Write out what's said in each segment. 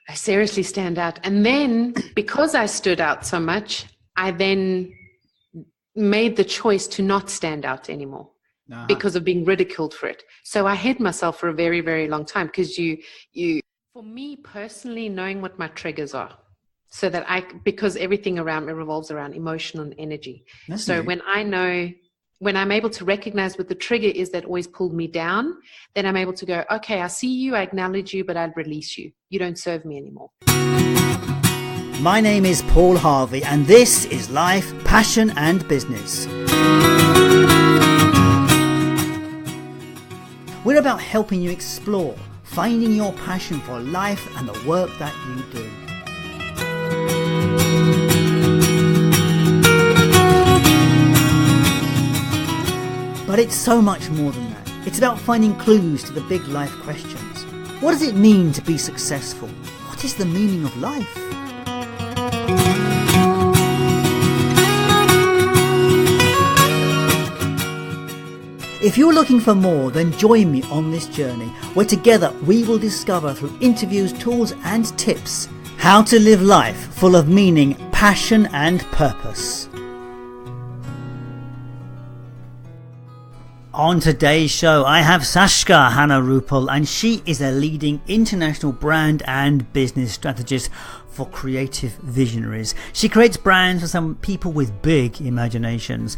I seriously stand out. And then because I stood out so much, I then made the choice to not stand out anymore because of being ridiculed for it. So I hid myself for a very, very long time because for me personally, knowing what my triggers are, so that because everything around me revolves around emotion and energy. So when I'm able to recognize what the trigger is that always pulled me down, then I'm able to go, okay, I see you, I acknowledge you, but I'd release you. You don't serve me anymore. My name is Paul Harvey, and this is Life, Passion and Business. We're about helping you explore, finding your passion for life and the work that you do. But it's so much more than that. It's about finding clues to the big life questions. What does it mean to be successful? What is the meaning of life? If you're looking for more, then join me on this journey where together we will discover through interviews, tools and tips how to live life full of meaning, passion and purpose. On today's show, I have Sashka Hanna-Rappl, and she is a leading international brand and business strategist for creative visionaries. She creates brands for some people with big imaginations.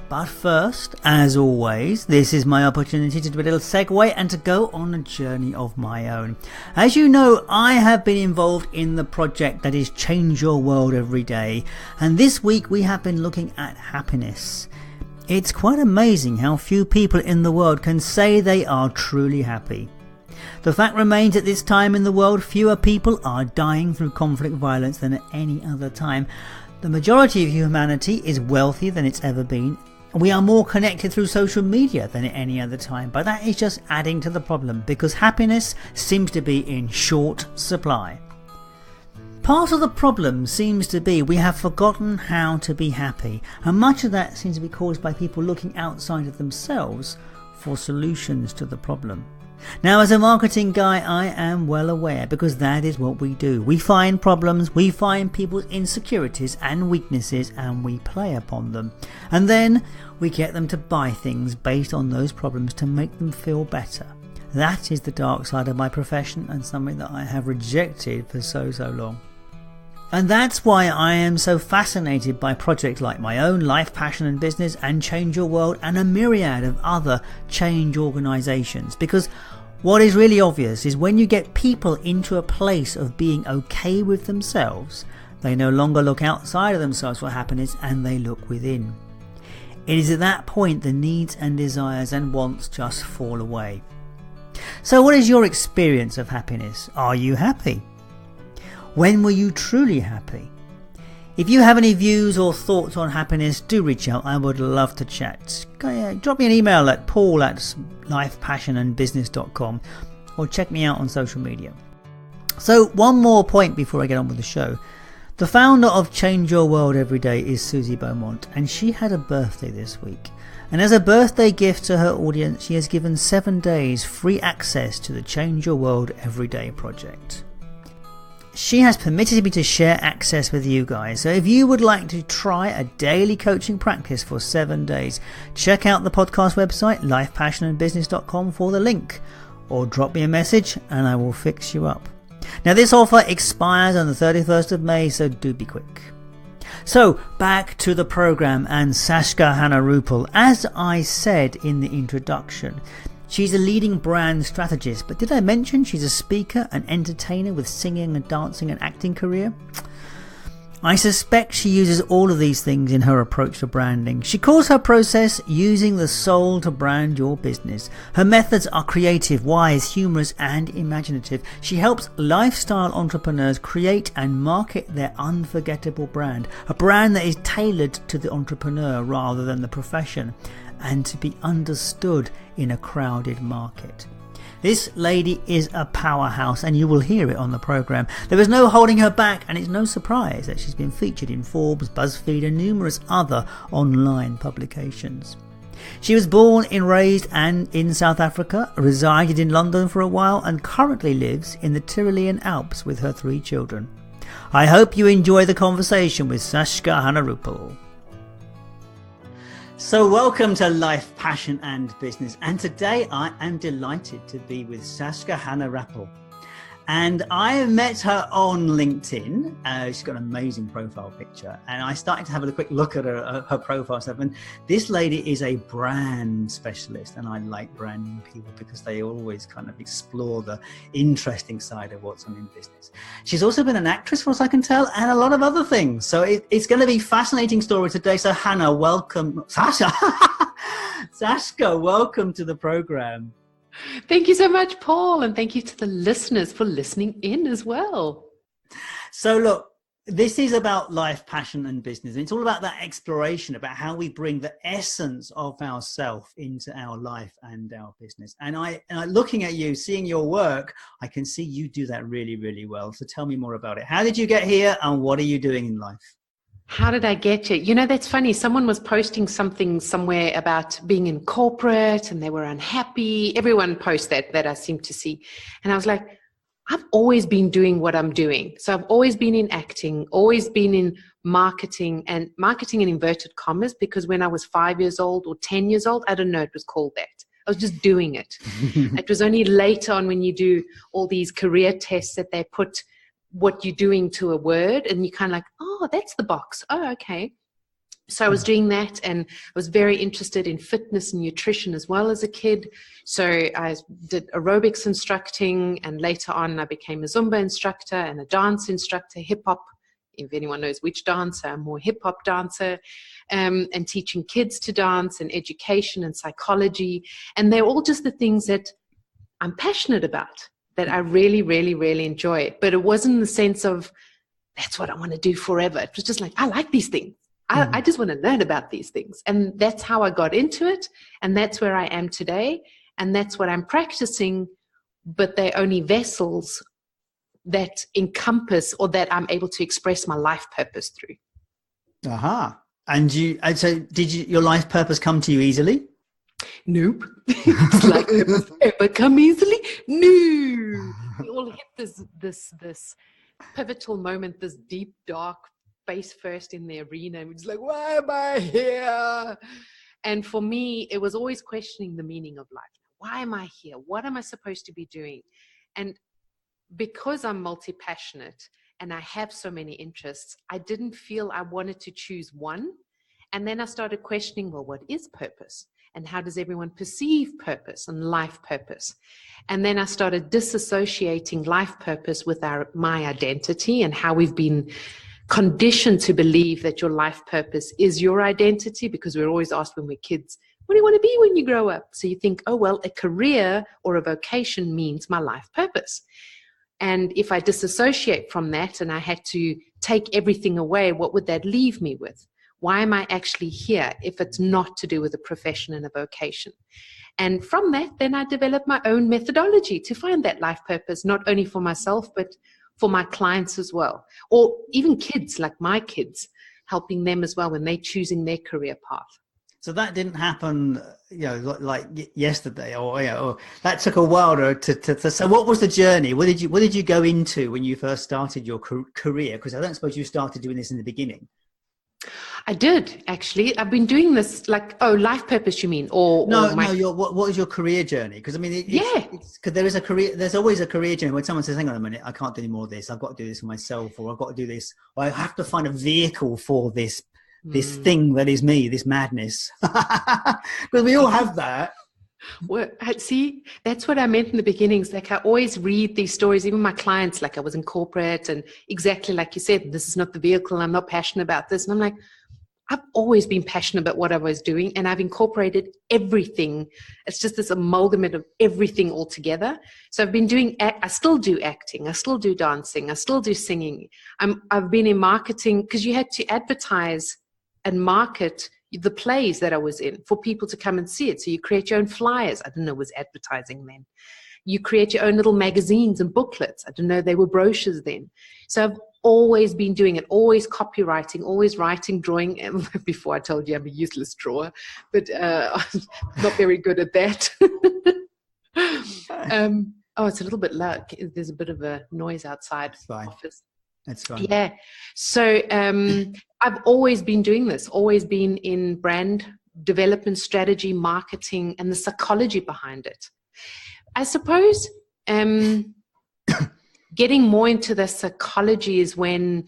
But first, as always, this is my opportunity to do a little segue and to go on a journey of my own. As you know, I have been involved in the project that is Change Your World Every Day, and this week we have been looking at happiness. It's quite amazing how few people in the world can say they are truly happy. The fact remains at this time in the world, fewer people are dying through conflict violence than at any other time. The majority of humanity is wealthier than it's ever been. We are more connected through social media than at any other time, but that is just adding to the problem because happiness seems to be in short supply. Part of the problem seems to be we have forgotten how to be happy, and much of that seems to be caused by people looking outside of themselves for solutions to the problem. Now, as a marketing guy, I am well aware because that is what we do. We find problems, we find people's insecurities and weaknesses, and we play upon them. And then we get them to buy things based on those problems to make them feel better. That is the dark side of my profession and something that I have rejected for so long. And that's why I am so fascinated by projects like my own Life, Passion and Business and Change Your World and a myriad of other change organisations. Because what is really obvious is when you get people into a place of being okay with themselves, they no longer look outside of themselves for happiness and they look within. It is at that point the needs and desires and wants just fall away. So what is your experience of happiness? Are you happy? When were you truly happy? If you have any views or thoughts on happiness, do reach out. I would love to chat. Drop me an email at paul@lifepassionandbusiness.com or check me out on social media. So one more point before I get on with the show. The founder of Change Your World Every Day is Susie Beaumont, and she had a birthday this week. And as a birthday gift to her audience, she has given 7 days free access to the Change Your World Every Day project. She has permitted me to share access with you guys, so if you would like to try a daily coaching practice for 7 days, check out the podcast website lifepassionandbusiness.com for the link, or drop me a message and I will fix you up. Now this offer expires on the 31st of May, so do be quick. So back to the program and Sashka Hanna-Rappl. As I said in the introduction, she's a leading brand strategist, but did I mention she's a speaker and entertainer with singing and dancing and acting career? I suspect she uses all of these things in her approach to branding. She calls her process using the soul to brand your business. Her methods are creative, wise, humorous and imaginative. She helps lifestyle entrepreneurs create and market their unforgettable brand, a brand that is tailored to the entrepreneur rather than the profession, and to be understood in a crowded market. This lady is a powerhouse, and you will hear it on the program. There is no holding her back, and it's no surprise that she's been featured in Forbes, BuzzFeed and numerous other online publications. She was born and raised in South Africa, resided in London for a while, and currently lives in the Tyrolean Alps with her 3 children. I hope you enjoy the conversation with Sashka Hanna-Rappl. So welcome to Life, Passion and Business. And today I am delighted to be with Sashka Hanna-Rappl. And I met her on LinkedIn. She's got an amazing profile picture. And I started to have a quick look at her profile stuff. And this lady is a brand specialist. And I like branding people because they always kind of explore the interesting side of what's on in business. She's also been an actress, for as I can tell, and a lot of other things. So it's going to be a fascinating story today. So Hannah, welcome. Sashka, welcome to the program. Thank you so much, Paul, and thank you to the listeners for listening in as well. So look, this is about life, passion and business. And it's all about that exploration, about how we bring the essence of ourself into our life and our business. And I looking at you, seeing your work, I can see you do that really, really well. So tell me more about it. How did you get here and what are you doing in life? How did I get you? You know, that's funny. Someone was posting something somewhere about being in corporate and they were unhappy. Everyone posts that I seem to see. And I was like, I've always been doing what I'm doing. So I've always been in acting, always been in marketing in inverted commas, because when I was 5 years old or 10 years old, I don't know, it was called that. I was just doing it. It was only later on when you do all these career tests that they put what you're doing to a word and you kind of like, oh, that's the box. Oh, okay. So I was doing that, and I was very interested in fitness and nutrition as well as a kid. So I did aerobics instructing, and later on I became a Zumba instructor and a dance instructor, hip hop. If anyone knows which dancer, I'm more hip hop dancer, and teaching kids to dance and education and psychology. And they're all just the things that I'm passionate about, that I really, really, really enjoy. But it wasn't in the sense of, that's what I want to do forever. It was just like, I like these things. I just want to learn about these things. And that's how I got into it. And that's where I am today. And that's what I'm practicing. But they're only vessels that encompass, or that I'm able to express my life purpose through. Aha. And so did your life purpose come to you easily? Nope. It's like, it was ever come easily? No. We all hit this pivotal moment, this deep, dark face first in the arena. And we're just like, why am I here? And for me, it was always questioning the meaning of life. Why am I here? What am I supposed to be doing? And because I'm multi-passionate and I have so many interests, I didn't feel I wanted to choose one. And then I started questioning, well, what is purpose? And how does everyone perceive purpose and life purpose? And then I started disassociating life purpose with my identity, and how we've been conditioned to believe that your life purpose is your identity, because we're always asked when we're kids, what do you want to be when you grow up? So you think, oh, well, a career or a vocation means my life purpose. And if I disassociate from that and I had to take everything away, what would that leave me with? Why am I actually here if it's not to do with a profession and a vocation? And from that, then I developed my own methodology to find that life purpose, not only for myself, but for my clients as well. Or even kids, like my kids, helping them as well when they're choosing their career path. So that didn't happen, like yesterday, or that took a while to. So what was the journey? What did you go into when you first started your career? Because I don't suppose you started doing this in the beginning. I did, actually. I've been doing this, like, life purpose, you mean? What was your career journey? Because I mean, because there's always a career journey when someone says, hang on a minute, I can't do any more of this. I've got to do this for myself, or I've got to do this, or I have to find a vehicle for this thing that is me, this madness. Because we all have that. Well, see, that's what I meant in the beginnings. Like, I always read these stories, even my clients, like I was in corporate, and exactly like you said, this is not the vehicle, I'm not passionate about this. And I'm like, I've always been passionate about what I was doing, and I've incorporated everything. It's just this amalgamate of everything all together. So I've been doing, I still do acting, I still do dancing, I still do singing. I've been in marketing, because you had to advertise and market the plays that I was in for people to come and see it. So you create your own flyers. I didn't know it was advertising then. You create your own little magazines and booklets. I didn't know they were brochures then. So I've always been doing it, always copywriting, always writing, drawing. Before I told you I'm a useless drawer, but not very good at that. It's a little bit loud. There's a bit of a noise outside the office. That's fine. Yeah. So I've always been doing this, always been in brand development, strategy, marketing, and the psychology behind it. I suppose getting more into the psychology is when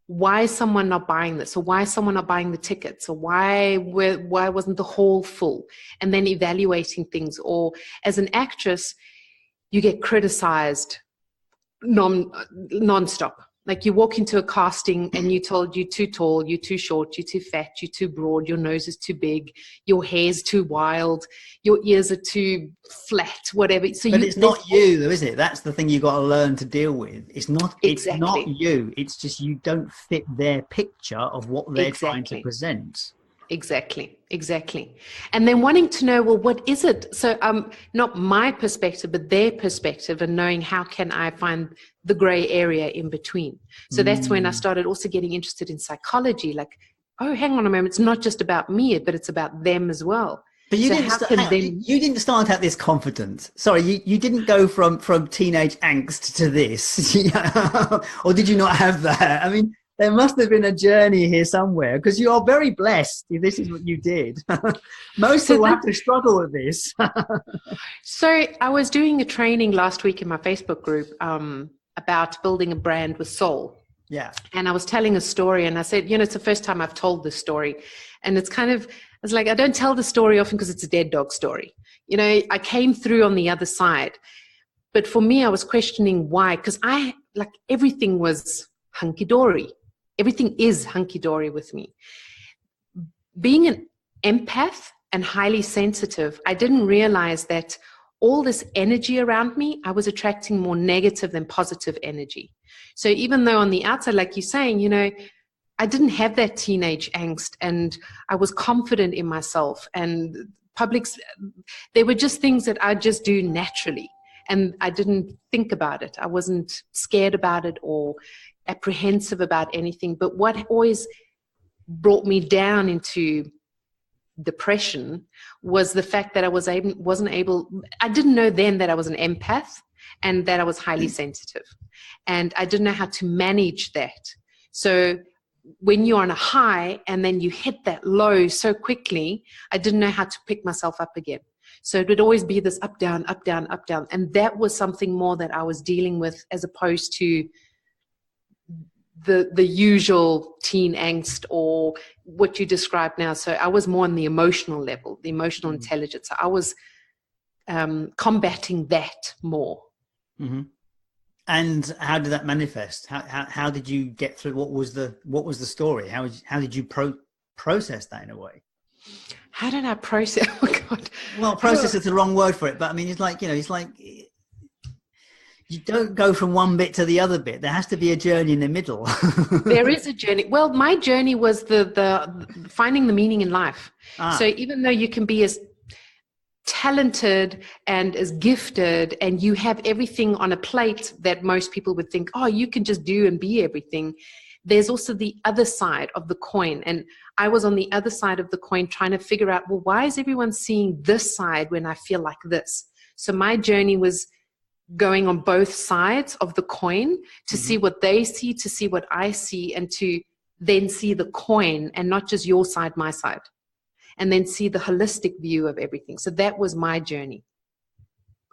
why is someone not buying this, or why is someone not buying the tickets, or why wasn't the hall full, and then evaluating things. Or as an actress, you get criticized non-stop. Like you walk into a casting and you're told you're too tall, you're too short, you're too fat, you're too broad, your nose is too big, your hair's too wild, your ears are too flat, whatever. So but it's not you though, is it? That's the thing you got to learn to deal with. It's not you. It's just you don't fit their picture of what they're trying to present. Exactly. And then wanting to know, well, what is it? So not my perspective, but their perspective, and knowing how can I find the gray area in between. So that's when I started also getting interested in psychology. Like, oh, hang on a moment. It's not just about me, but it's about them as well. But you didn't start out this confident. Sorry, you didn't go from teenage angst to this. Or did you not have that? I mean, there must have been a journey here somewhere, because you are very blessed if this is what you did. Most people have to struggle with this. So I was doing a training last week in my Facebook group about building a brand with soul. Yeah. And I was telling a story, and I said, it's the first time I've told this story. And it's like, I don't tell the story often because it's a dead dog story. I came through on the other side. But for me, I was questioning why, because everything was hunky-dory. Everything is hunky-dory with me. Being an empath and highly sensitive, I didn't realize that all this energy around me, I was attracting more negative than positive energy. So even though on the outside, like you're saying, I didn't have that teenage angst, and I was confident in myself, and there were just things that I just do naturally, and I didn't think about it. I wasn't scared about it or apprehensive about anything. But what always brought me down into depression was the fact that I didn't know then that I was an empath and that I was highly sensitive, and I didn't know how to manage that. So when you're on a high and then you hit that low so quickly, I didn't know how to pick myself up again. So it would always be this up, down, up, down, up, down. And that was something more that I was dealing with, as opposed to the usual teen angst or what you described now. So I was more on the emotional level, the emotional intelligence. So I was combating that more. Mm-hmm. And how did that manifest? How did you get through? What was the story? How did you process that in a way? How did I process? Oh God. Well, process is the wrong word for it, but I mean, it's like you don't go from one bit to the other bit. There has to be a journey in the middle. There is a journey. Well, my journey was the finding the meaning in life. So even though you can be as talented and as gifted, and you have everything on a plate that most people would think, oh, you can just do and be everything, there's also the other side of the coin. And I was on the other side of the coin trying to figure out, well, why is everyone seeing this side when I feel like this? So my journey was going on both sides of the coin to see what they see, to see what I see, and to then see the coin and not just your side, my side, and then see the holistic view of everything. So that was my journey,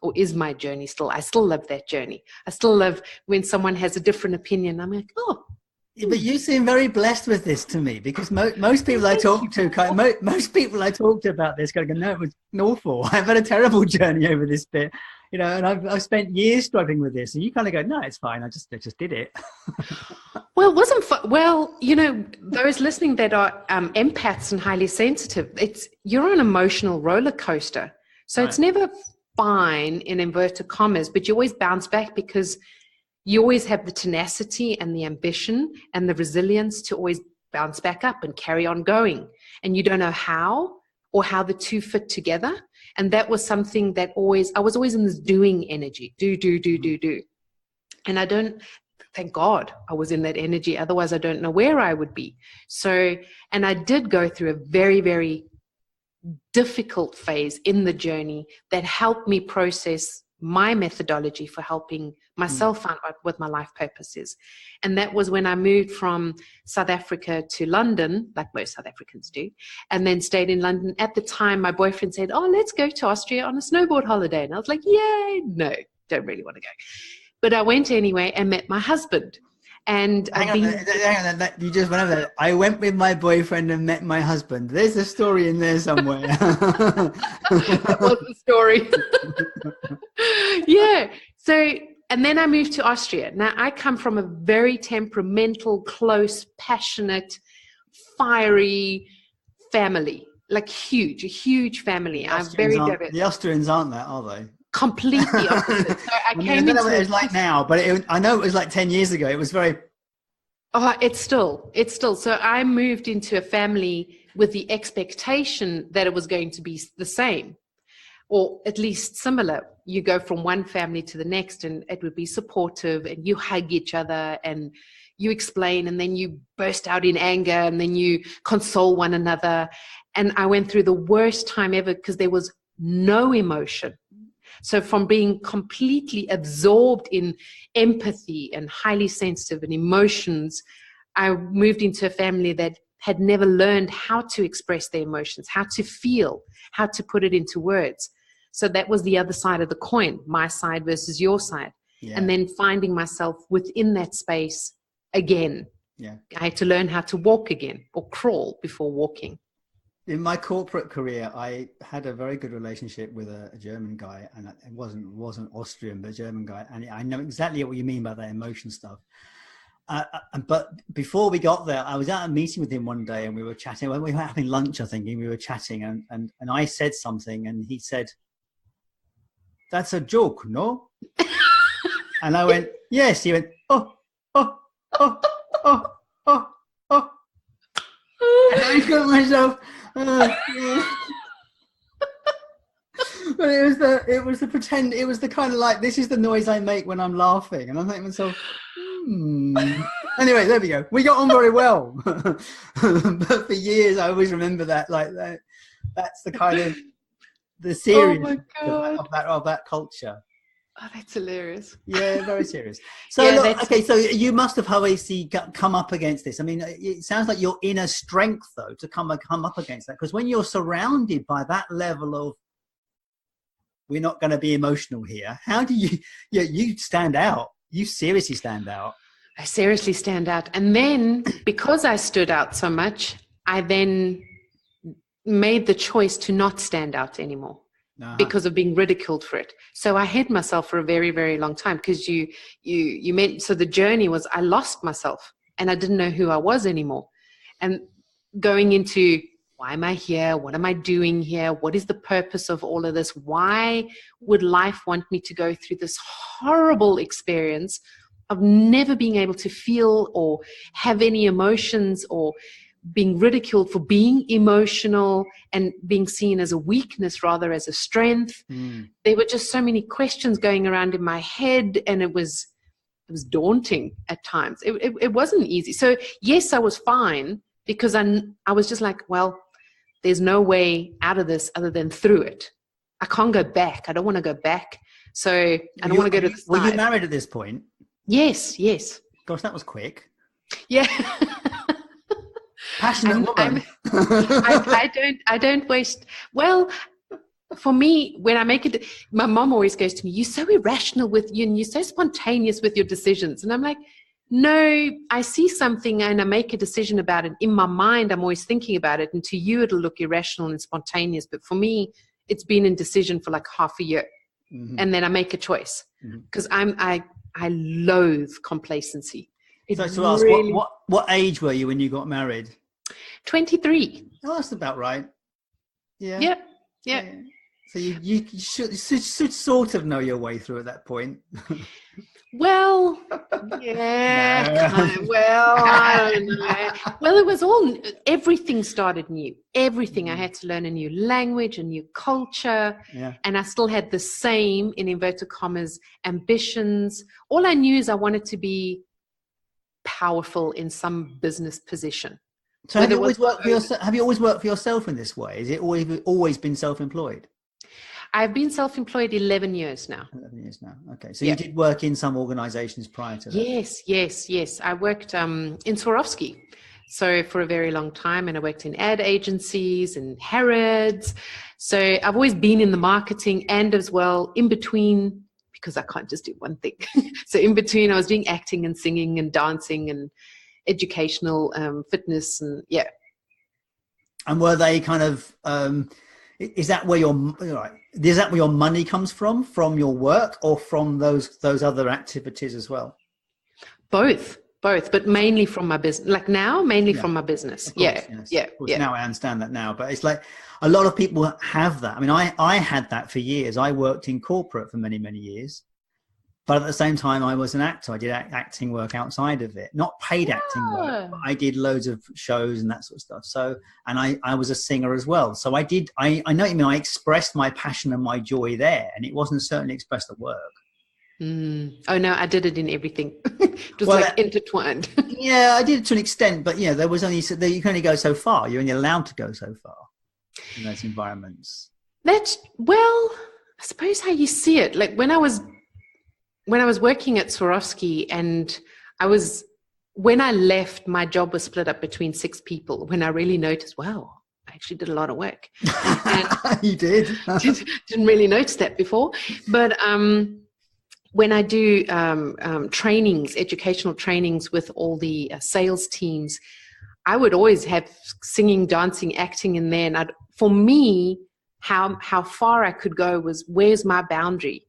or is my journey still. I still love that journey. I still love when someone has a different opinion. I'm like, oh. But you seem very blessed with this to me, because most people I talk to, most people I talked to about this, go, no, it was awful. I've had a terrible journey over this bit. And I've spent years struggling with this, and you kind of go, no, it's fine. I just did it. Well, it wasn't fun. Well, those listening that are empaths and highly sensitive, you're on an emotional roller coaster. So It's never fine in inverted commas, but you always bounce back, because you always have the tenacity and the ambition and the resilience to always bounce back up and carry on going. And you don't know how the two fit together. And that was something that I was always in this doing energy, do. And thank God I was in that energy. Otherwise, I don't know where I would be. So, and I did go through a very, very difficult phase in the journey that helped me process my methodology for helping myself find out what my life purpose is. And that was when I moved from South Africa to London, like most South Africans do, and then stayed in London. At the time, my boyfriend said, oh, let's go to Austria on a snowboard holiday. And I was like, yay, no, don't really want to go. But I went anyway and met my husband. And hang on, you just went over there. I went with my boyfriend and met my husband. There's a story in there somewhere. That was the story. Yeah. So, and then I moved to Austria. Now, I come from a very temperamental, close, passionate, fiery family, like huge, a huge family. I'm very diverse. The Austrians aren't that, are they? Completely opposite. So I don't know what it's like now, but I know it was like 10 years ago. It was very... Oh, it's still. So I moved into a family with the expectation that it was going to be the same, or at least similar. You go from one family to the next and it would be supportive and you hug each other and you explain and then you burst out in anger and then you console one another. And I went through the worst time ever because there was no emotion. So from being completely absorbed in empathy and highly sensitive and emotions, I moved into a family that had never learned how to express their emotions, how to feel, how to put it into words. So that was the other side of the coin, my side versus your side. Yeah. And then finding myself within that space again. Yeah. I had to learn how to walk again or crawl before walking. In my corporate career, I had a very good relationship with a German guy, and it wasn't Austrian, but a German guy. And I know exactly what you mean by that emotion stuff. But before we got there, I was at a meeting with him one day, and we were chatting. We were having lunch, I think, and we were chatting, and I said something, and he said, "That's a joke, no?" And I went, "Yes." He went, "Oh, oh, oh, oh, oh, oh." And I got myself. But it was the kind of like, this is the noise I make when I'm laughing, and I'm thinking to myself, Anyway, there we go. We got on very well. But for years I always remember that, like that's the kind of the seriousness of that culture. Oh, that's hilarious. Yeah, very serious. So, yeah, look, okay, so you must have obviously come up against this. I mean, it sounds like your inner strength, though, to come up against that. Because when you're surrounded by that level of, we're not going to be emotional here, how do you stand out? You seriously stand out. I seriously stand out. And then, because I stood out so much, I then made the choice to not stand out anymore. Because of being ridiculed for it. So I hid myself for a very, very long time, because you meant, so the journey was, I lost myself and I didn't know who I was anymore. And going into, why am I here? What am I doing here? What is the purpose of all of this? Why would life want me to go through this horrible experience of never being able to feel or have any emotions, or being ridiculed for being emotional and being seen as a weakness rather as a strength? There were just so many questions going around in my head, and it was daunting at times. It wasn't easy. So yes, I was fine, because I was just like, well, there's no way out of this other than through it. I can't go back. I don't want to go back. So I don't want to go to the side. Were you married at this point? Yes. Gosh, that was quick. Yeah. Passionate woman. I don't waste. Well, for me, when I make it, my mom always goes to me, "You're so irrational with you, and you're so spontaneous with your decisions." And I'm like, no, I see something and I make a decision about it. In my mind, I'm always thinking about it, and to you, it'll look irrational and spontaneous. But for me, it's been in decision for like half a year, and then I make a choice, because I loathe complacency. So really, ask, what age were you when you got married? 23. Oh, that's about right. Yeah. Yeah. So you should sort of know your way through at that point. Well, yeah. I don't know. Well, it was everything started new. Everything. I had to learn a new language, a new culture. Yeah. And I still had the same, in inverted commas, ambitions. All I knew is I wanted to be powerful in some business position. So have you always worked for yourself? Have you always worked for yourself in this way? Is it always been self-employed? I've been self-employed 11 years now. 11 years now. Okay. So you did work in some organizations prior to that? Yes. I worked in Swarovski. So for a very long time, and I worked in ad agencies and Harrods. So I've always been in the marketing, and as well in between, because I can't just do one thing. So in between, I was doing acting and singing and dancing and educational fitness, and And were they kind of is that where your money comes from your work, or from those other activities as well? Both, but mainly from my business. Like now, mainly from my business. Now I understand that now, but it's like a lot of people have that. I mean, I had that for years. I worked in corporate for many years. But at the same time, I was an actor. I did acting work outside of it, not paid acting work. But I did loads of shows and that sort of stuff. So, and I was a singer as well. So I know what you mean. I expressed my passion and my joy there, and it wasn't certainly expressed at work. Oh no, I did it in everything. Just intertwined. Yeah, I did it to an extent, but there was only, you can only go so far. You're only allowed to go so far in those environments. I suppose how you see it. Like when I was working at Swarovski, and when I left, my job was split up between 6 people, when I really noticed, wow, I actually did a lot of work. And you did? Didn't really notice that before. But when I do trainings, educational trainings with all the sales teams, I would always have singing, dancing, acting in there. And for me, how far I could go was, where's my boundary?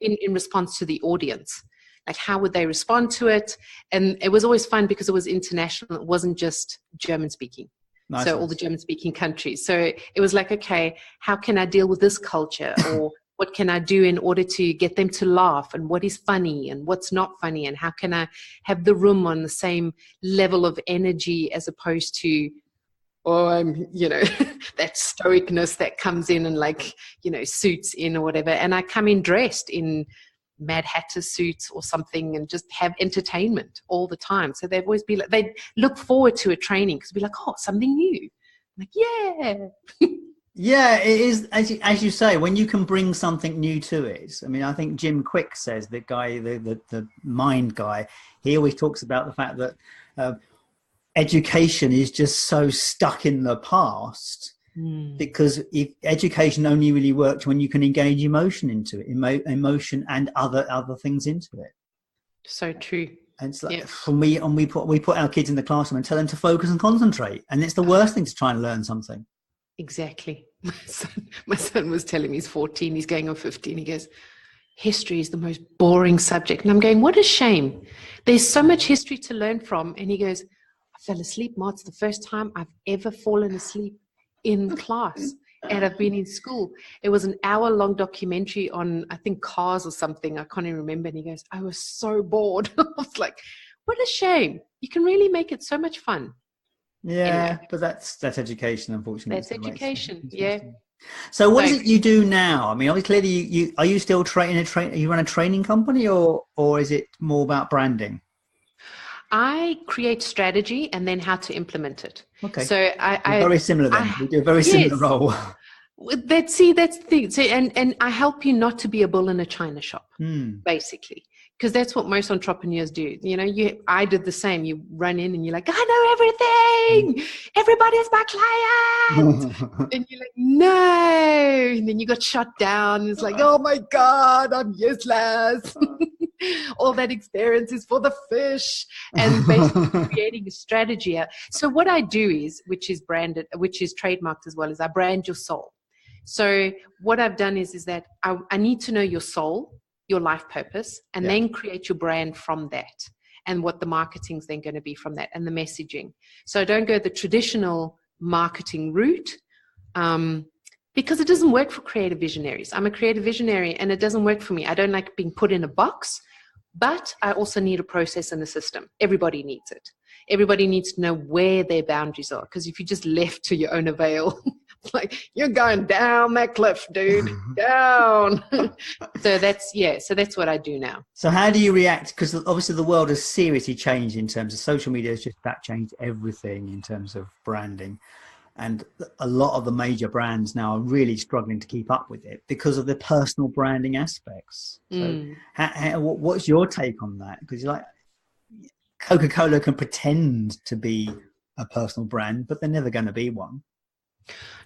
In response to the audience, like how would they respond to it? And it was always fun because it was international. It wasn't just German speaking. Nice. So all the German speaking countries. So it was like, okay, how can I deal with this culture? Or what can I do in order to get them to laugh? And what is funny and what's not funny? And how can I have the room on the same level of energy, as opposed to, I'm, that stoicness that comes in and suits in or whatever. And I come in dressed in Mad Hatter suits or something, and just have entertainment all the time. So they'd always be like, they'd look forward to a training because it'd be like, oh, something new. I'm like, yeah. Yeah, it is, as you say, when you can bring something new to it. I mean, I think Jim Quick says, the guy, the mind guy, he always talks about the fact that education is just so stuck in the past, because if education only really worked when you can engage emotion into it, emotion and other things into it. So true. And it's like, we put our kids in the classroom and tell them to focus and concentrate, and it's the worst thing to try and learn something. Exactly. My son was telling me, he's 14, he's going on 15. He goes, history is the most boring subject. And I'm going, what a shame. There's so much history to learn from. And he goes, I fell asleep, Ma. It's the first time I've ever fallen asleep in class, and I've been in school. It was an hour-long documentary on, I think, cars or something. I can't even remember. And he goes, I was so bored. I was like, what a shame. You can really make it so much fun. Yeah, anyway. But that's education, unfortunately. That's education, yeah. So what is it you do now? I mean, obviously, you are you still you run a training company, or is it more about branding? I create strategy and then how to implement it. Okay. So I very similar then. We do a very similar role. That's the thing. So, and I help you not to be a bull in a china shop, basically. Because that's what most entrepreneurs do. I did the same. You run in and you're like, I know everything. Everybody's my client. And you're like, no. And then you got shut down. It's like, oh my God, I'm useless. All that experience is for the fish. And basically creating a strategy. So what I do is, which is branded, which is trademarked as well, is I brand your soul. So what I've done is that I need to know your soul, your life purpose, and then create your brand from that, and what the marketing's then going to be from that, and the messaging. So don't go the traditional marketing route, because it doesn't work for creative visionaries. I'm a creative visionary and it doesn't work for me. I don't like being put in a box, but I also need a process and a system. Everybody needs it. Everybody needs to know where their boundaries are, because if you just left to your own avail, It's like, you're going down that cliff, dude, down. So that's what I do now. So how do you react? Because obviously the world has seriously changed in terms of social media. Has just that changed everything in terms of branding. And a lot of the major brands now are really struggling to keep up with it because of the personal branding aspects. So what's your take on that? Because you're like, Coca-Cola can pretend to be a personal brand, but they're never going to be one.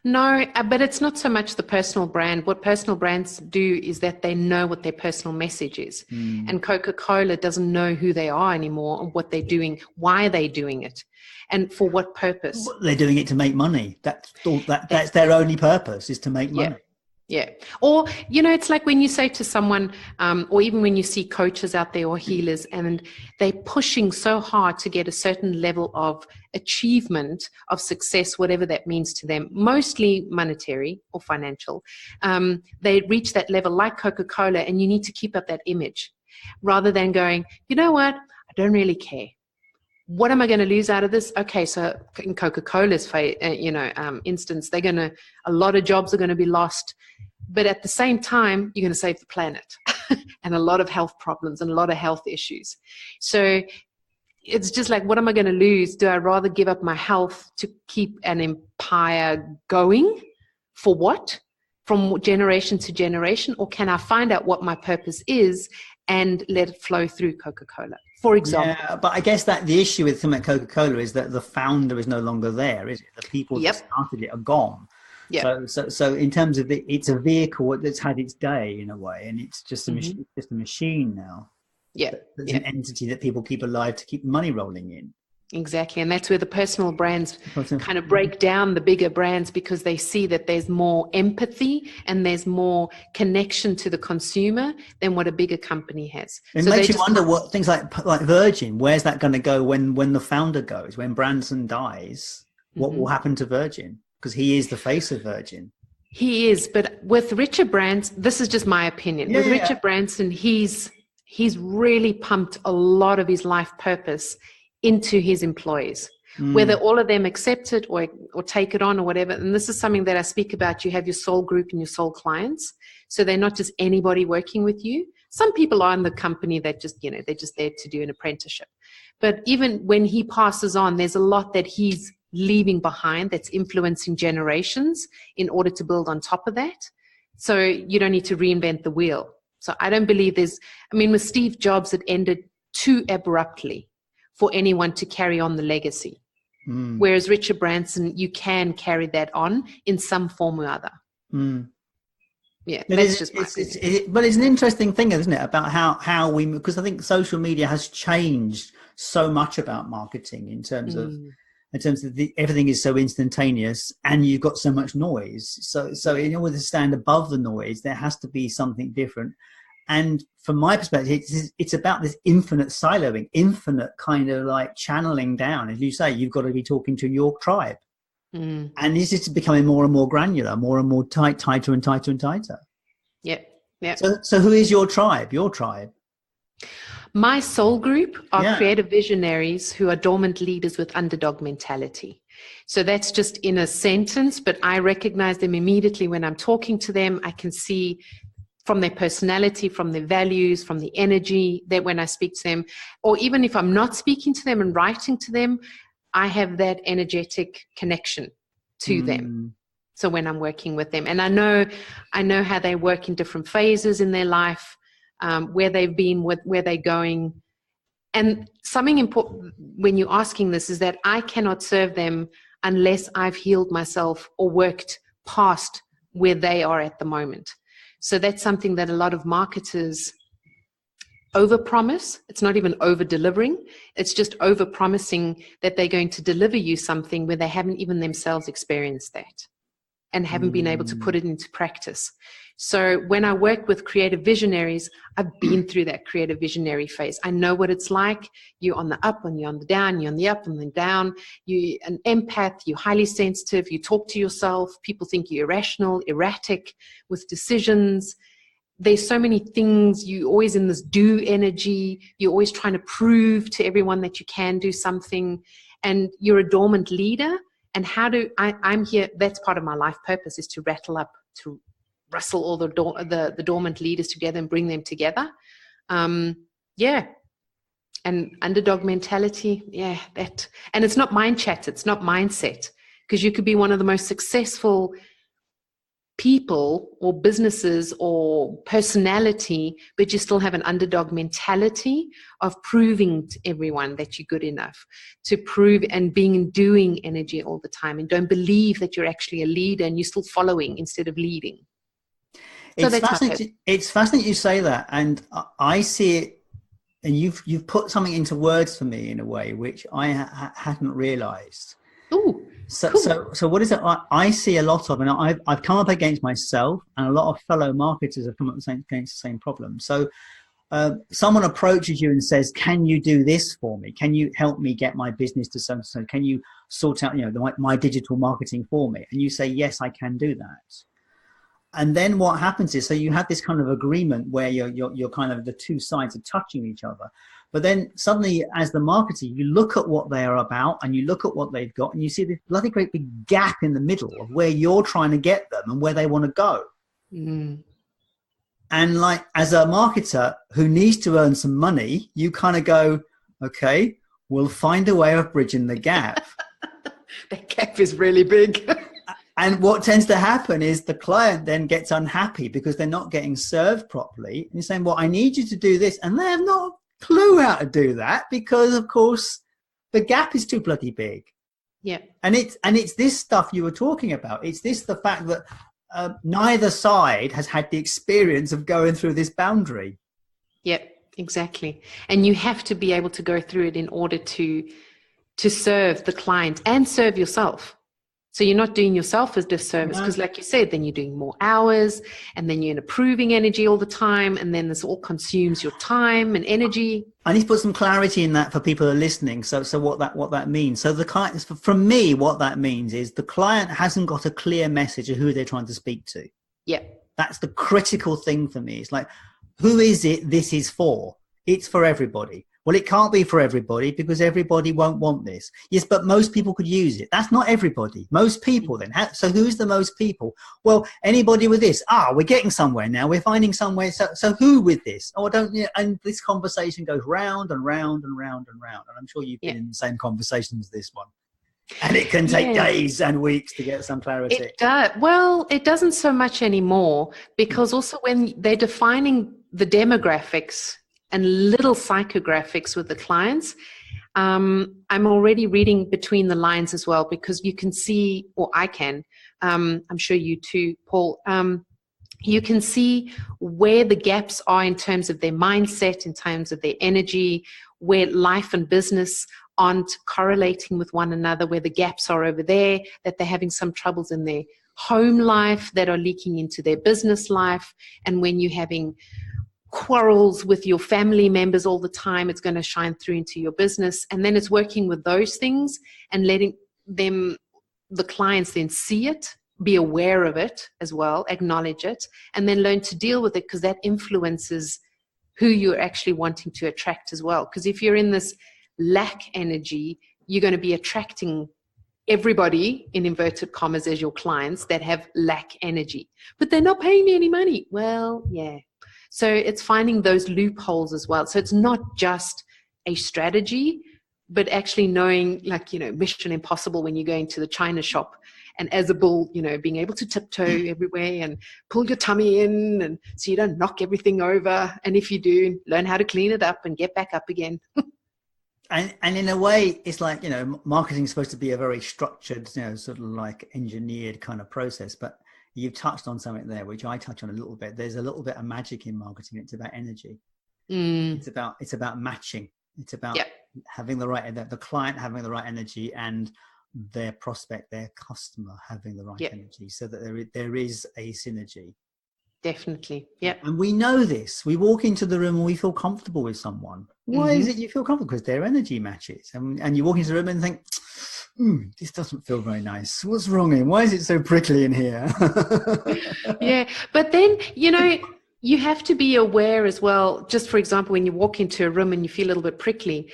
No, but it's not so much the personal brand. What personal brands do is that they know what their personal message is. And Coca-Cola doesn't know who they are anymore and what they're doing, why they're doing it, and for what purpose. They're doing it to make money. That's their only purpose, is to make money. Yeah. Or, it's like when you say to someone, or even when you see coaches out there or healers, and they're pushing so hard to get a certain level of achievement, of success, whatever that means to them, mostly monetary or financial. They reach that level like Coca-Cola, and you need to keep up that image rather than going, you know what, I don't really care. What am I going to lose out of this? Okay, so in Coca-Cola's instance, a lot of jobs are going to be lost. But at the same time, you're going to save the planet and a lot of health problems and a lot of health issues. So it's just like, what am I going to lose? Do I rather give up my health to keep an empire going? For what? From generation to generation? Or can I find out what my purpose is and let it flow through Coca-Cola, for example? Yeah, but I guess that the issue with something like Coca-Cola is that the founder is no longer there, is it? The people that started it are gone. Yeah. So in terms of it's a vehicle that's had its day in a way, and it's just a machine now. Yeah. It's an entity that people keep alive to keep money rolling in. Exactly. And that's where the personal brands kind of break down the bigger brands, because they see that there's more empathy and there's more connection to the consumer than what a bigger company has. It makes you wonder what things like Virgin, where's that going to go when the founder goes, when Branson dies? What will happen to Virgin? Because he is the face of Virgin. He is, but with Richard Branson, this is just my opinion. With Richard Branson, he's really pumped a lot of his life purpose into his employees, whether all of them accept it or take it on or whatever. And this is something that I speak about. You have your soul group and your soul clients. So they're not just anybody working with you. Some people are in the company that just, they're just there to do an apprenticeship. But even when he passes on, there's a lot that he's leaving behind that's influencing generations in order to build on top of that. So you don't need to reinvent the wheel. So I don't believe with Steve Jobs, it ended too abruptly for anyone to carry on the legacy. Whereas Richard Branson, you can carry that on in some form or other. Yeah, that's just my opinion. But it's an interesting thing, isn't it, about how we, because I think social media has changed so much about marketing in terms of everything is so instantaneous and you've got so much noise. So in order to stand above the noise, there has to be something different. And from my perspective, it's about this infinite siloing, infinite kind of like channeling down. As you say, you've got to be talking to your tribe. And this is becoming more and more granular, more and more tighter and tighter and tighter. Yeah. So who is your tribe? Your tribe? My soul group are creative visionaries who are dormant leaders with underdog mentality. So that's just in a sentence, but I recognize them immediately when I'm talking to them. I can see from their personality, from their values, from the energy that when I speak to them, or even if I'm not speaking to them and writing to them, I have that energetic connection to them. So when I'm working with them, and I know how they work in different phases in their life, where they've been, where they're going. And something important when you're asking this is that I cannot serve them unless I've healed myself or worked past where they are at the moment. So that's something that a lot of marketers overpromise. It's not even over-delivering. It's just over-promising that they're going to deliver you something where they haven't even themselves experienced that and haven't been able to put it into practice. So when I work with creative visionaries, I've been through that creative visionary phase. I know what it's like. You're on the up and you're on the down, you're on the up and the down. You're an empath, you're highly sensitive, you talk to yourself. People think you're irrational, erratic with decisions. There's so many things. You're always in this do energy. You're always trying to prove to everyone that you can do something. And you're a dormant leader. And I'm here, that's part of my life purpose, is to rustle all the dormant leaders together and bring them together. And underdog mentality, and it's not mind chat, it's not mindset, because you could be one of the most successful people or businesses or personality, but you still have an underdog mentality of proving to everyone that you're good enough, to prove, and being in doing energy all the time, and don't believe that you're actually a leader and you're still following instead of leading. It's fascinating you say that, and I see it. And you've put something into words for me in a way which I hadn't realised. Oh, cool. So what is it? I see a lot of, and I've come up against myself, and a lot of fellow marketers have come up against the same problem. So someone approaches you and says, "Can you do this for me? Can you help me get my business to so and so? Can you sort out my digital marketing for me?" And you say, "Yes, I can do that." And then what happens is, so you have this kind of agreement where you're kind of, the two sides are touching each other. But then suddenly, as the marketer, you look at what they are about and you look at what they've got, and you see this bloody great big gap in the middle of where you're trying to get them and where they want to go. Mm. And like, as a marketer who needs to earn some money, you kind of go, okay, we'll find a way of bridging the gap. That gap is really big. And what tends to happen is the client then gets unhappy because they're not getting served properly. And you're saying, well, I need you to do this. And they have no clue how to do that because, of course, the gap is too bloody big. Yeah. And it's this stuff you were talking about. It's the fact that neither side has had the experience of going through this boundary. Yeah, exactly. And you have to be able to go through it in order to serve the client and serve yourself. So you're not doing yourself a disservice, because like you said, then you're doing more hours, and then you're in approving energy all the time, and then this all consumes your time and energy. I need to put some clarity in that for people who are listening. So what that means. So the client, from me, what that means is the client hasn't got a clear message of who they're trying to speak to. Yeah. That's the critical thing for me. It's like, who is it this is for? It's for everybody. Well, it can't be for everybody because everybody won't want this. Yes, but most people could use it. That's not everybody. Most people then. So who's the most people? Well, anybody with this. We're getting somewhere now. We're finding somewhere. So who with this? And this conversation goes round and round and round and round. And I'm sure you've been in the same conversations as this one. And it can take days and weeks to get some clarity. It does. Well, it doesn't so much anymore, because also when they're defining the demographics and little psychographics with the clients, I'm already reading between the lines as well, because you can see, or I can, I'm sure you too, Paul, you can see where the gaps are in terms of their mindset, in terms of their energy, where life and business aren't correlating with one another, where the gaps are over there, that they're having some troubles in their home life that are leaking into their business life. And when you're having quarrels with your family members all the time, it's going to shine through into your business. And then it's working with those things and letting them, the clients, then see it, be aware of it as well, acknowledge it, and then learn to deal with it, because that influences who you're actually wanting to attract as well. Because if you're in this lack energy, you're going to be attracting everybody, in inverted commas, as your clients that have lack energy, but they're not paying me any money. Well, yeah. So it's finding those loopholes as well. So it's not just a strategy, but actually knowing, like, Mission Impossible, when you go into the China shop, and as a bull, being able to tiptoe everywhere and pull your tummy in, and so you don't knock everything over. And if you do, learn how to clean it up and get back up again. And in a way, it's like, marketing is supposed to be a very structured, sort of like engineered kind of process. But you've touched on something there, which I touch on a little bit. There's a little bit of magic in marketing. It's about energy. It's about matching. It's about having the client having the right energy, and their prospect, their customer, having the right energy, so that there is a synergy. Definitely. Yeah. And we know this. We walk into the room and we feel comfortable with someone. Why is it you feel comfortable? Because their energy matches. And you walk into the room and think, this doesn't feel very nice. What's wrong here? Why is it so prickly in here? Yeah. But then, you have to be aware as well. Just for example, when you walk into a room and you feel a little bit prickly,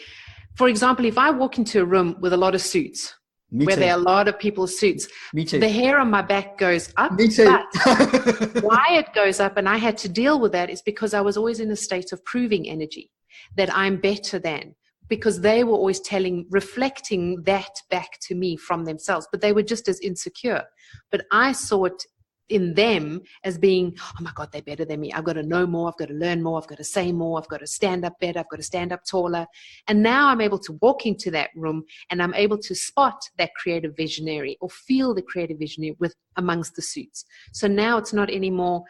for example, if I walk into a room with a lot of suits, where there are a lot of people's suits. Me too. The hair on my back goes up. Me too. But why it goes up, and I had to deal with that, is because I was always in a state of proving energy, that I'm better than, because they were always reflecting that back to me from themselves, but they were just as insecure. But I saw it in them as being, oh my God, they're better than me. I've got to know more. I've got to learn more. I've got to say more. I've got to stand up better. I've got to stand up taller. And now I'm able to walk into that room and I'm able to spot that creative visionary or feel the creative visionary amongst the suits. So now it's not anymore.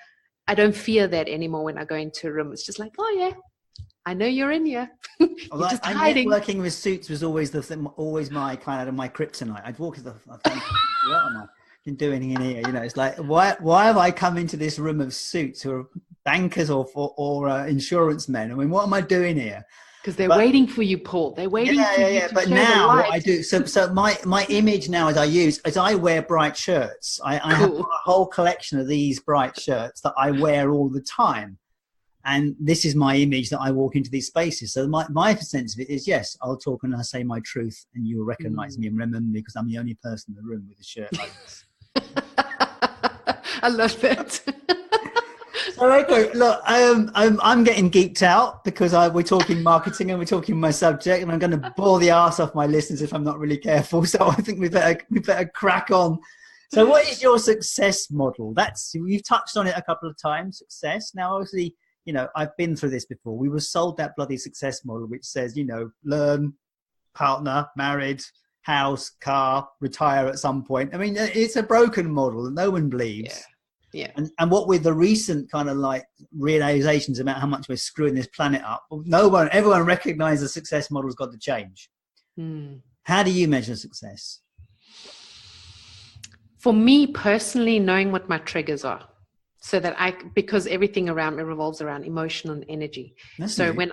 I don't fear that anymore when I go into a room. It's just like, oh yeah, I know you're in here. You're just hiding. Working with suits was always always my kind of my kryptonite. I'd walk into what am I doing in here? You know, it's like, why have I come into this room of suits who are bankers or insurance men? I mean, what am I doing here? Because they're waiting for you, Paul. They're waiting for you. Yeah. But now what I do, so my image now is I wear bright shirts. I have a whole collection of these bright shirts that I wear all the time. And this is my image that I walk into these spaces. So my sense of it is, yes, I'll talk and I'll say my truth and you'll recognize me and remember me because I'm the only person in the room with a shirt like this. I love that. So look, I'm getting geeked out because we're talking marketing and we're talking my subject, and I'm going to bore the arse off my listeners if I'm not really careful. So I think we better crack on. So, what is your success model? You've touched on it a couple of times. Success. Now, obviously, you know, I've been through this before. We were sold that bloody success model, which says, you know, learn, partner, married, house, car, retire at some point. I mean, it's a broken model that no one believes. Yeah. And what with the recent kind of like realizations about how much we're screwing this planet up, everyone recognizes the success model's got to change. How do you measure success? For me personally, knowing what my triggers are, so that because everything around me revolves around emotion and energy. So when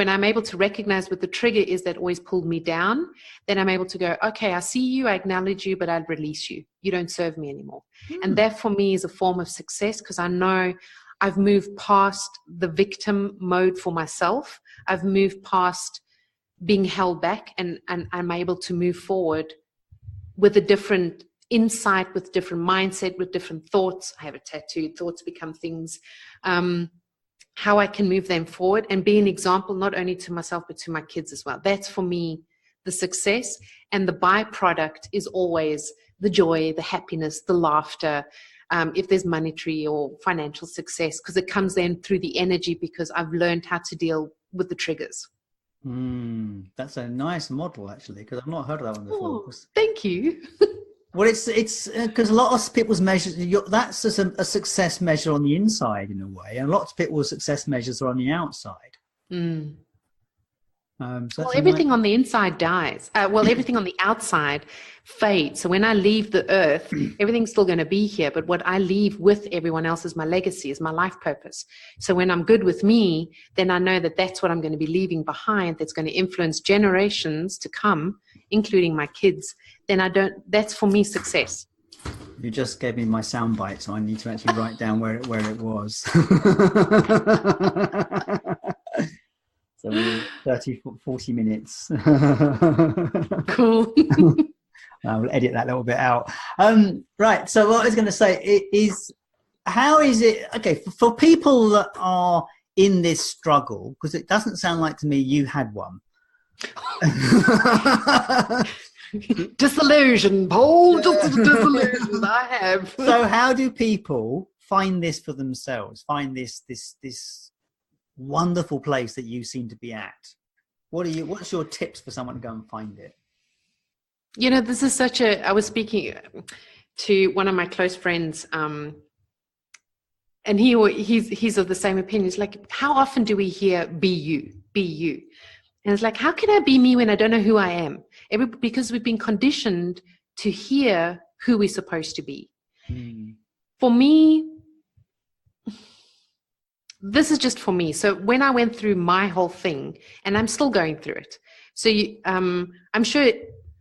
I'm able to recognize what the trigger is that always pulled me down, then I'm able to go, okay, I see you, I acknowledge you, but I'd release you. You don't serve me anymore. And that for me is a form of success, because I know I've moved past the victim mode for myself. I've moved past being held back, and I'm able to move forward with a different insight, with different mindset, with different thoughts. I have a tattoo, thoughts become things. How I can move them forward and be an example, not only to myself, but to my kids as well. That's for me the success. And the byproduct is always the joy, the happiness, the laughter, if there's monetary or financial success, because it comes then through the energy, because I've learned how to deal with the triggers. That's a nice model, actually, because I've not heard of that one before. Oh, thank you. Well, it's because a lot of people's measures, that's a success measure on the inside in a way, and lots of people's success measures are on the outside. So everything on the inside dies. Everything on the outside fades. So when I leave the earth, everything's still going to be here, but what I leave with everyone else is my legacy, is my life purpose. So when I'm good with me, then I know that that's what I'm going to be leaving behind, that's going to influence generations to come, including my kids. Then that's for me success. You just gave me my soundbite, so I need to actually write down where it was. So 30, 40 minutes. Cool. I'll edit that little bit out. Right. So what I was going to say is, how is it, okay, for people that are in this struggle, because it doesn't sound like to me you had one. Disillusion, Paul. Just disillusion. I have. So how do people find this for themselves? Find this wonderful place that you seem to be at? What's your tips for someone to go and find it? You know, this is I was speaking to one of my close friends, and he's of the same opinion. It's like, how often do we hear be you? And it's like, how can I be me when I don't know who I am? Because we've been conditioned to hear who we're supposed to be. For me, this is just for me. So when I went through my whole thing, and I'm still going through it. So I'm sure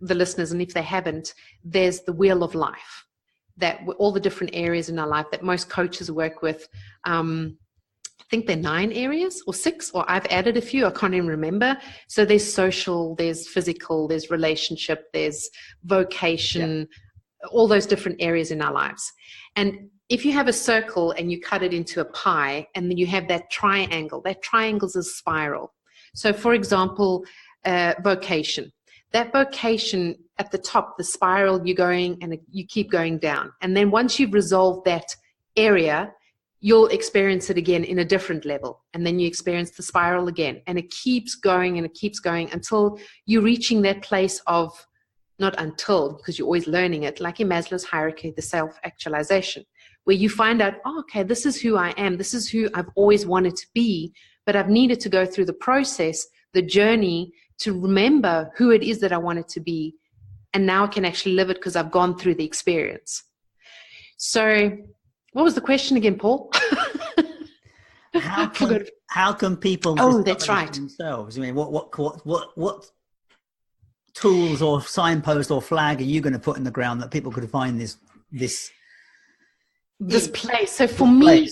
the listeners, and if they haven't, there's the wheel of life, that all the different areas in our life that most coaches work with. I think there are 9 areas or 6, or I've added a few, I can't even remember. So there's social, there's physical, there's relationship, there's vocation, all those different areas in our lives. And if you have a circle and you cut it into a pie, and then you have that triangle is a spiral. So for example, vocation. That vocation at the top, the spiral, you're going and you keep going down. And then once you've resolved that area, you'll experience it again in a different level. And then you experience the spiral again. And it keeps going and it keeps going until you're reaching that place of, not until, because you're always learning it, like in Maslow's hierarchy, the self-actualization, where you find out, oh, okay, this is who I am. This is who I've always wanted to be, but I've needed to go through the process, the journey, to remember who it is that I wanted to be. And now I can actually live it because I've gone through the experience. So what was the question again, Paul? How can people that's right. themselves? I mean, what tools or signpost or flag are you going to put in the ground that people could find this place? So for me,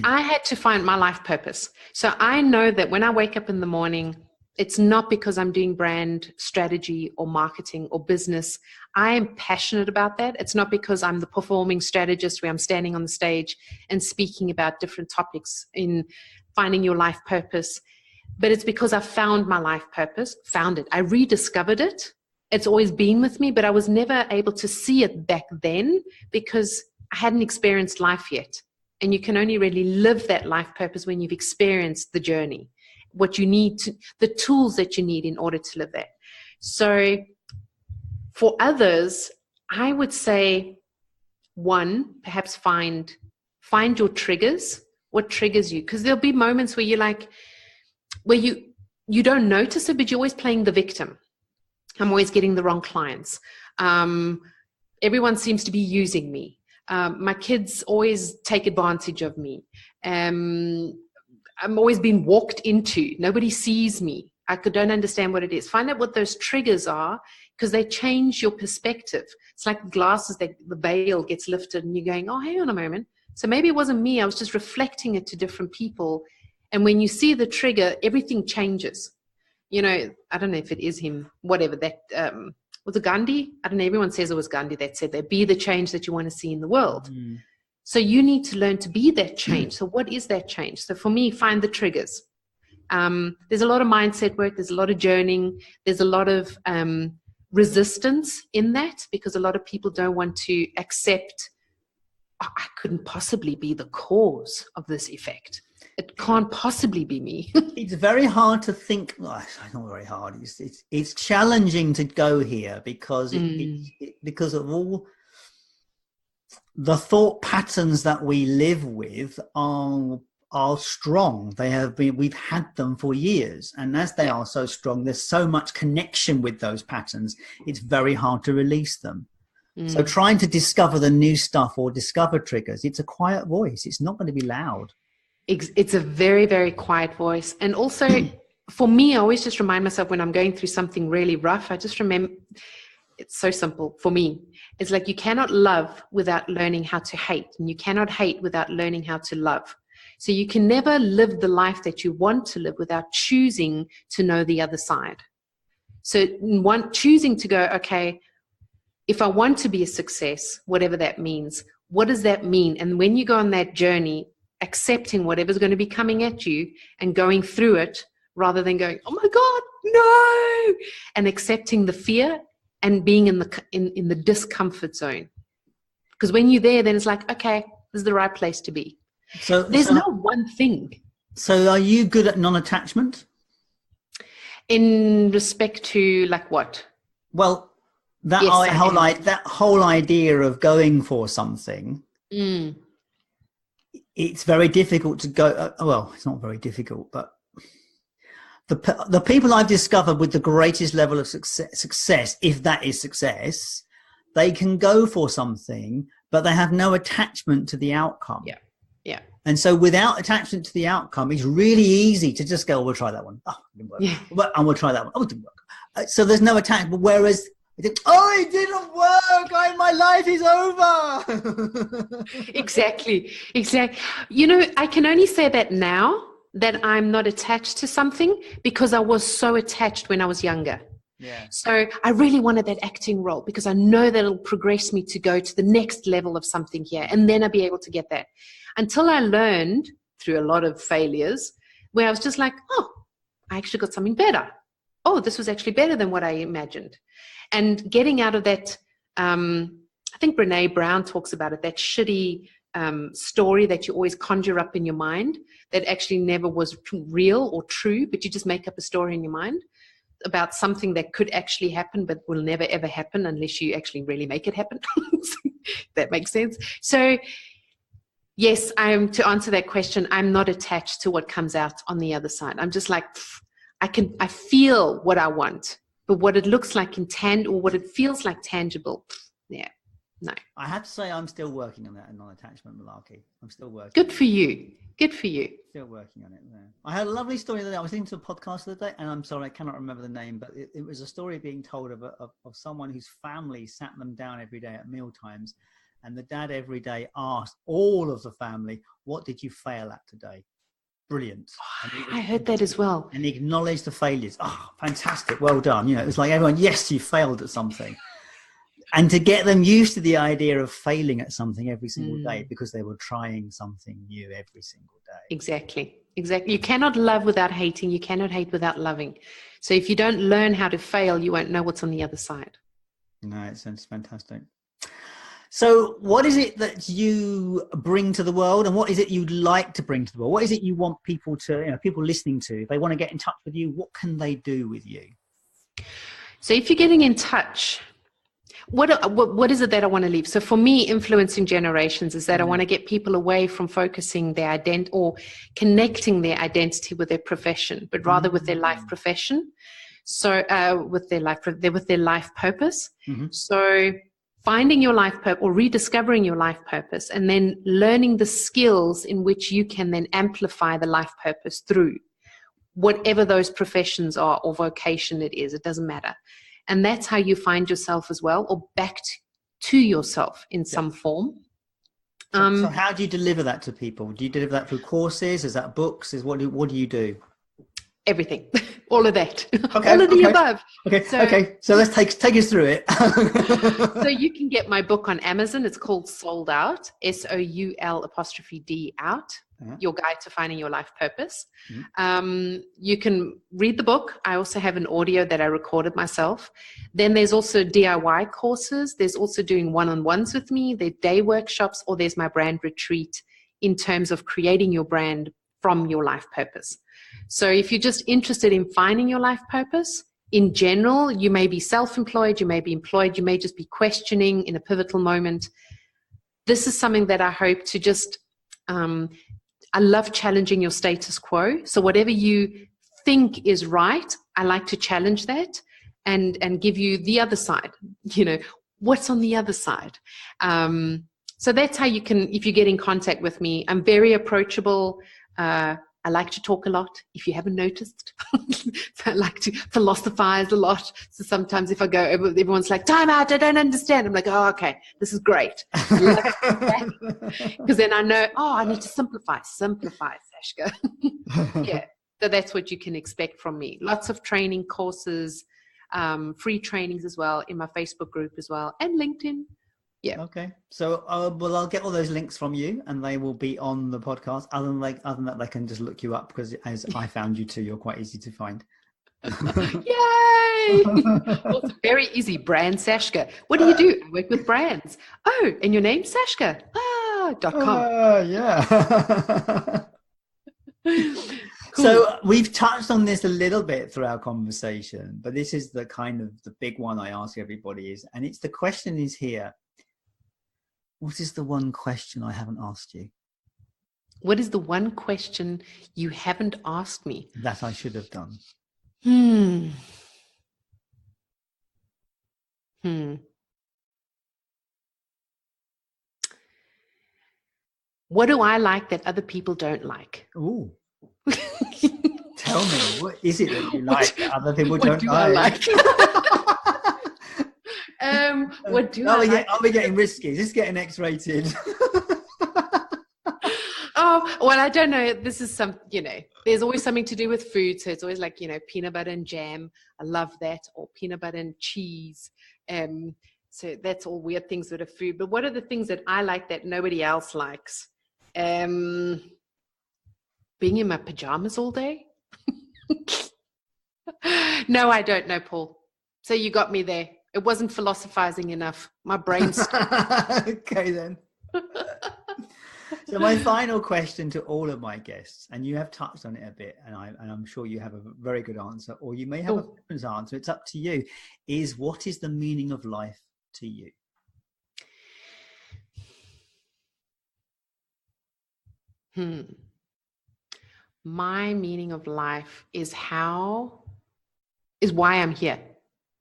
I had to find my life purpose. So I know that when I wake up in the morning, it's not because I'm doing brand strategy or marketing or business. I am passionate about that. It's not because I'm the performing strategist where I'm standing on the stage and speaking about different topics in finding your life purpose. But it's because I found my life purpose, found it. I rediscovered it. It's always been with me, but I was never able to see it back then because I hadn't experienced life yet. And you can only really live that life purpose when you've experienced the journey, what you need to, the tools that you need in order to live that. So for others, I would say, one, perhaps find your triggers. What triggers you? Because there'll be moments where you're like, where you don't notice it, but you're always playing the victim. I'm always getting the wrong clients. Everyone seems to be using me. My kids always take advantage of me. I'm always being walked into. Nobody sees me. I don't understand what it is. Find out what those triggers are, because they change your perspective. It's like glasses, that the veil gets lifted and you're going, oh, hang on a moment. So maybe it wasn't me. I was just reflecting it to different people. And when you see the trigger, everything changes. You know, I don't know if it is him, whatever that, was it Gandhi? I don't know. Everyone says it was Gandhi that said that, be the change that you want to see in the world. Mm. So you need to learn to be that change. So what is that change? So for me, find the triggers. There's a lot of mindset work. There's a lot of journeying. There's a lot of resistance in that, because a lot of people don't want to accept, oh, I couldn't possibly be the cause of this effect. It can't possibly be me. It's very hard to think. Well, it's not very hard. It's challenging to go here because because of all the thought patterns that we live with are strong. They have been. We've had them for years, and as they are so strong, there's so much connection with those patterns. It's very hard to release them. So trying to discover the new stuff or discover triggers, it's a quiet voice. It's not going to be loud. It's a very, very quiet voice. And also for me, I always just remind myself when I'm going through something really rough, I just remember, it's so simple for me. It's like you cannot love without learning how to hate, and you cannot hate without learning how to love. So you can never live the life that you want to live without choosing to know the other side. So choosing to go, okay, if I want to be a success, whatever that means, what does that mean? And when you go on that journey, accepting whatever's going to be coming at you and going through it, rather than going, oh my God, no, and accepting the fear and being in the discomfort zone. Because when you're there, then it's like, okay, this is the right place to be. So there's no one thing. So are you good at non-attachment? In respect to like what? Well, that whole idea of going for something, it's very difficult to go. Well, it's not very difficult, but the people I've discovered with the greatest level of success, if that is success, they can go for something, but they have no attachment to the outcome. Yeah. Yeah. And so without attachment to the outcome, it's really easy to just go, we'll try that one. Oh, it didn't work. Yeah. And we'll try that one. Oh, it didn't work. So there's no attachment. Whereas It didn't work. My life is over. Exactly. I can only say that now that I'm not attached to something because I was so attached when I was younger. Yeah. So I really wanted that acting role because I know that it'll progress me to go to the next level of something here. And then I'll be able to get that. Until I learned through a lot of failures where I was just like, oh, I actually got something better. Oh, this was actually better than what I imagined. And getting out of that, I think Brene Brown talks about it, that shitty story that you always conjure up in your mind that actually never was real or true, but you just make up a story in your mind about something that could actually happen but will never ever happen unless you actually really make it happen. That makes sense. So yes, to answer that question, I'm not attached to what comes out on the other side. I'm just like, I feel what I want, but what it looks like or what it feels like tangible, yeah, no. I have to say I'm still working on that non-attachment malarkey. I'm still working. Good for you. Still working on it. Yeah. I had a lovely story the other day. I was listening to a podcast the other day, and I'm sorry, I cannot remember the name, but it was a story being told of someone whose family sat them down every day at meal times, and the dad every day asked all of the family, what did you fail at today? Brilliant. I heard that as well. And he acknowledged the failures. Oh, fantastic. Well done. It was like everyone, yes, you failed at something. And to get them used to the idea of failing at something every single day because they were trying something new every single day. Exactly. You cannot love without hating. You cannot hate without loving. So if you don't learn how to fail, you won't know what's on the other side. No, it's fantastic. So what is it that you bring to the world, and what is it you'd like to bring to the world? What is it you want people to, people listening to, if they want to get in touch with you, what can they do with you? So if you're getting in touch, what is it that I want to leave? So for me, influencing generations is that I want to get people away from focusing their identity or connecting their identity with their profession, but rather with their life profession. So with their life purpose. So finding your life purpose or rediscovering your life purpose, and then learning the skills in which you can then amplify the life purpose through whatever those professions are or vocation it is. It doesn't matter. And that's how you find yourself as well, or back to yourself in some form. So how do you deliver that to people? Do you deliver that through courses? Is that books? What do you do? Everything. All of that. Okay, all of the above. Okay. So let's take us through it. So you can get my book on Amazon. It's called Sold Out, SOUL' out. Your Guide to Finding Your Life Purpose. You can read the book. I also have an audio that I recorded myself. Then there's also DIY courses. There's also doing one-on-ones with me. There's day workshops, or there's my brand retreat in terms of creating your brand from your life purpose. So if you're just interested in finding your life purpose, in general, you may be self-employed, you may be employed, you may just be questioning in a pivotal moment. This is something that I hope to just... I love challenging your status quo. So whatever you think is right, I like to challenge that and give you the other side, what's on the other side. So that's how you can, if you get in contact with me, I'm very approachable. I like to talk a lot, if you haven't noticed. I like to philosophize a lot. So sometimes if I go, everyone's like, time out, I don't understand. I'm like, oh, okay, this is great. Because then I know, I need to simplify, Sashka. Yeah, so that's what you can expect from me. Lots of training courses, free trainings as well in my Facebook group as well, and LinkedIn. Yeah. Okay. So, I'll get all those links from you, and they will be on the podcast. Other than that, they can just look you up, because as I found you too, you're quite easy to find. Yay! Also very easy. Brand Sashka. What do you do? I work with brands. Oh, and your name's Sashka. .com. Yeah. Cool. So we've touched on this a little bit through our conversation, but this is the big one I ask everybody and it's the question is here. What is the one question I haven't asked you? What is the one question you haven't asked me? That I should have done. What do I like that other people don't like? Ooh. Tell me, what is it that you like that other people don't like? What do are I like? Are we getting risky? Is this getting X-rated? Oh, well, I don't know. This is there's always something to do with food. So it's always like, peanut butter and jam. I love that. Or peanut butter and cheese. So that's all weird things that are food. But what are the things that I like that nobody else likes? Being in my pajamas all day. No, I don't know, Paul. So you got me there. It wasn't philosophizing enough. My brain's okay then. So my final question to all of my guests, and you have touched on it a bit, and I'm sure you have a very good answer, or you may have a different answer. It's up to you. Is what is the meaning of life to you? My meaning of life is why I'm here.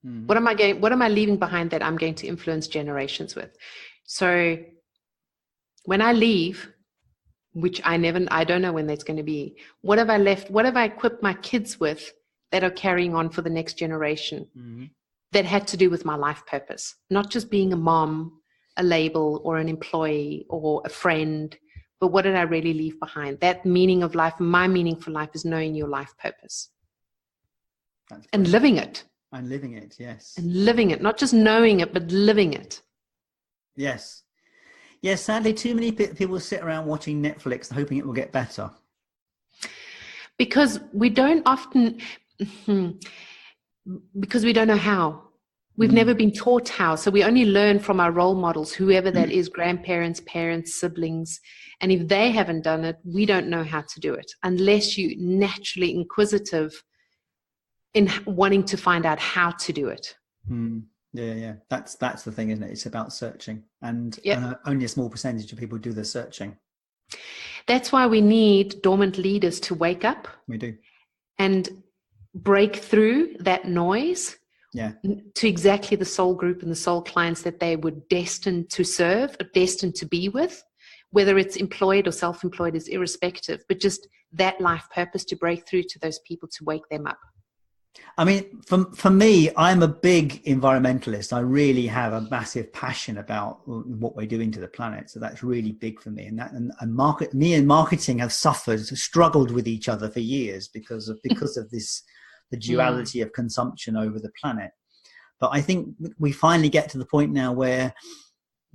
What am I leaving behind that I'm going to influence generations with? So when I leave, which I don't know when that's going to be, what have I left? What have I equipped my kids with that are carrying on for the next generation that had to do with my life purpose? Not just being a mom, a label, or an employee, or a friend, but what did I really leave behind? That meaning of life, my meaning for life is knowing your life purpose. And living it. And living it, yes. And living it, not just knowing it, but living it. Yes. Yes, sadly, too many people sit around watching Netflix and hoping it will get better. Because we don't often, because we don't know how. We've never been taught how. So we only learn from our role models, whoever that is, grandparents, parents, siblings. And if they haven't done it, we don't know how to do it unless you're naturally inquisitive in wanting to find out how to do it. Yeah. That's the thing, isn't it? It's about searching, and only a small percentage of people do the searching. That's why we need dormant leaders to wake up. We do. And break through that noise to exactly the soul group and the soul clients that they were destined to serve, or destined to be with, whether it's employed or self-employed is irrespective, but just that life purpose to break through to those people, to wake them up. I mean, for me, I'm a big environmentalist. I really have a massive passion about what we're doing to the planet. So that's really big for me. And marketing have struggled with each other for years because of this, the duality of consumption over the planet. But I think we finally get to the point now where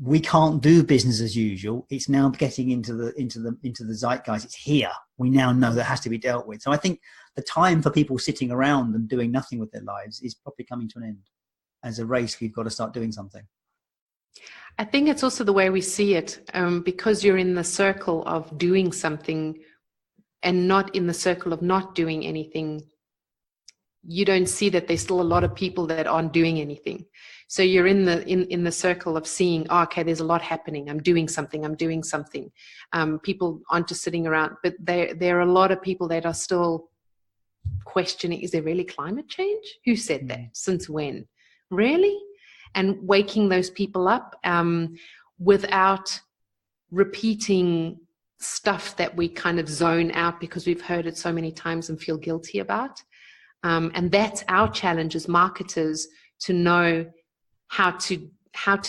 we can't do business as usual. It's now getting into the zeitgeist. It's here. We now know that has to be dealt with. So I think the time for people sitting around and doing nothing with their lives is probably coming to an end. As a race, we've got to start doing something. I think it's also the way we see it, because you're in the circle of doing something and not in the circle of not doing anything. You don't see that there's still a lot of people that aren't doing anything. So you're in the circle of seeing, okay, there's a lot happening. I'm doing something. People aren't just sitting around, but there are a lot of people that are still questioning, is there really climate change? Who said that? Since when? Really? And waking those people up without repeating stuff that we kind of zone out because we've heard it so many times and feel guilty about. And that's our challenge as marketers, to know how to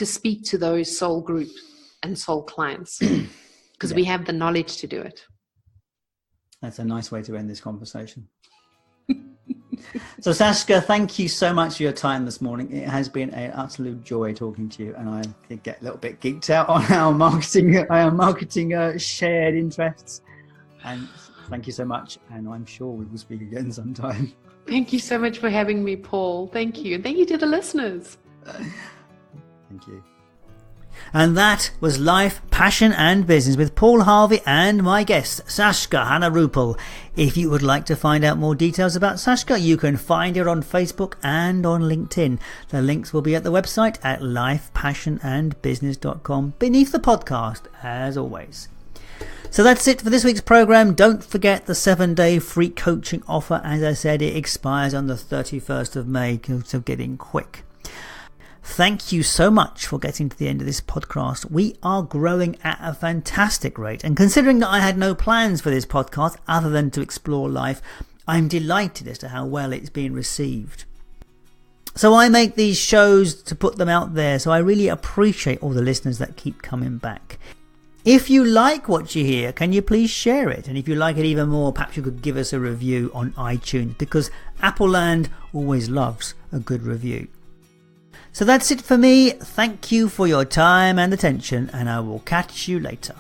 speak to those soul groups and soul clients, because we have the knowledge to do it. That's a nice way to end this conversation. So Sashka, thank you so much for your time this morning. It has been an absolute joy talking to you, and I did get a little bit geeked out on our marketing shared interests. And thank you so much, and I'm sure we will speak again sometime. Thank you so much for having me, Paul. Thank you. And thank you to the listeners. Thank you. And that was Life, Passion and Business with Paul Harvey and my guest, Sashka Hanna-Rappl. If you would like to find out more details about Sashka, you can find her on Facebook and on LinkedIn. The links will be at the website at lifepassionandbusiness.com beneath the podcast, as always. So that's it for this week's programme. Don't forget the 7-day free coaching offer. As I said, it expires on the 31st of May, so get in quick. Thank you so much for getting to the end of this podcast. We are growing at a fantastic rate, and considering that I had no plans for this podcast other than to explore life, I'm delighted as to how well it's been received. So I make these shows to put them out there, so I really appreciate all the listeners that keep coming back. If you like what you hear, can you please share it? And if you like it even more, perhaps you could give us a review on iTunes, because Appleland always loves a good review. So that's it for me. Thank you for your time and attention, and I will catch you later.